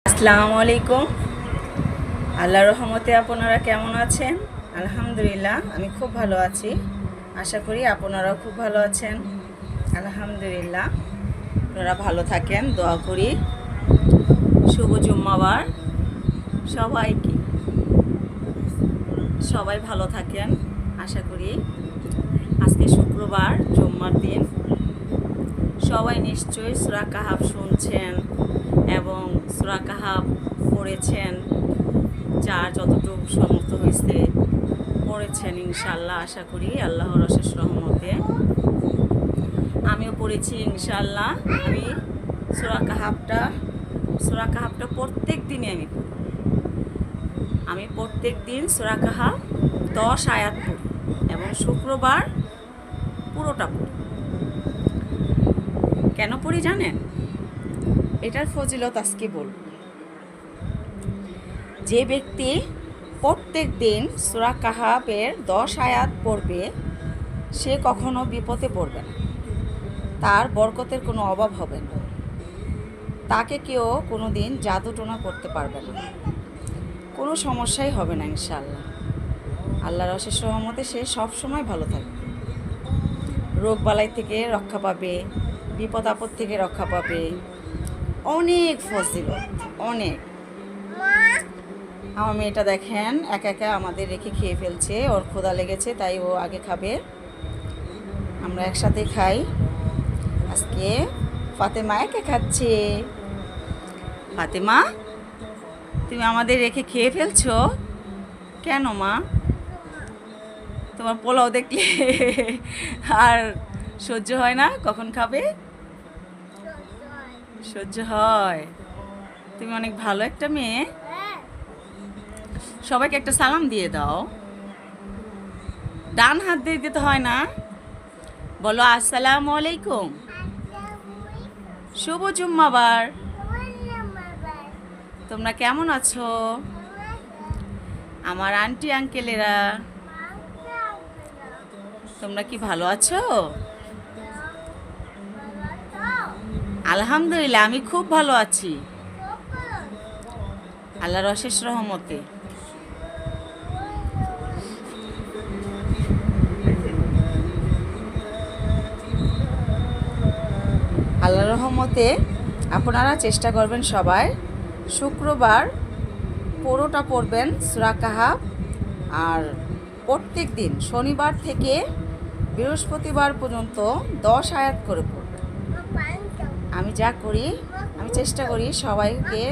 আসসালামু আলাইকুম। আল্লাহর রহমতে আপনারা কেমন আছেন? আলহামদুলিল্লাহ, আমি খুব ভালো আছি। আশা করি আপনারাও খুব ভালো আছেন। আলহামদুলিল্লাহ, আপনারা ভালো থাকেন, দোয়া করি। শুভ জুম্মাবার সবাইকে, সবাই ভালো থাকেন আশা করি। আজকে শুক্রবার, জুম্মার দিন। সবাই নিশ্চয়ই সূরা কাহাফ শুনছেন এবং সূরা কাহাফ পড়েছেন, যার যতটুকু সমর্থ হয়েছে পড়েছেন ইনশাআল্লাহ। আশা করি আল্লাহর অশেষ রহমতে আমিও পড়েছি ইনশাআল্লাহ। আমি সূরা কাহাফটা প্রত্যেক দিনই আমি প্রত্যেক দিন সূরা কাহাফ 10 আয়াত পড়ি এবং শুক্রবার পুরোটা পড়ি। কেন পড়ি জানেন? এটার ফজিলত আজকে বলব। যে ব্যক্তি প্রত্যেক দিন সূরা কাহাফের 10 আয়াত পড়বে, সে কখনো বিপদে পড়বে না, তার বরকতের কোনো অভাব হবে না, তাকে কেউ কোনো দিন জাদুটোনা করতে পারবে না, কোনো সমস্যাই হবে না ইনশাআল্লাহ। আল্লাহর অশেষ রহমতে সে সবসময় ভালো থাকবে, রোগ বালাই থেকে রক্ষা পাবে, বিপদ আপদ থেকে রক্ষা পাবে। অনেক ফজিলত, অনেক। আমার মেয়েটা দেখেন একা একা আমাদের রেখে খেয়ে ফেলছে, ওর ক্ষুধা লেগেছে তাই ও আগে খাবে, আমরা একসাথে খাই। আজকে ফাতেমা একা খাচ্ছে। ফাতেমা, তুমি আমাদের রেখে খেয়ে ফেলছো কেন মা? তোমার পোলাও দেখলে আর সহ্য হয় না? কখন খাবে? সহ্য হয়। তুমি অনেক ভালো একটা মেয়ে। সবাইকে একটা সালাম দিয়ে দাও। ডান হাত দিয়ে দিতে হয় না? বলো আসসালামু আলাইকুম। শুভ জুম্মাবার। তোমরা কেমন আছো আমার আন্টি আঙ্কেলেরা? তোমরা কি ভালো আছো? আলহামদুলিল্লাহ, আমি খুব ভালো আছি আল্লাহর অশেষ রহমতে। আল্লাহর রহমতে আপনারা চেষ্টা করবেন সবাই শুক্রবার পুরোটা পড়বেন সূরা কাহাফ, আর প্রত্যেক দিন শনিবার থেকে বৃহস্পতিবার পর্যন্ত 10 আয়াত করে পড়বেন। আমি যা করি, আমি চেষ্টা করি সবাইকে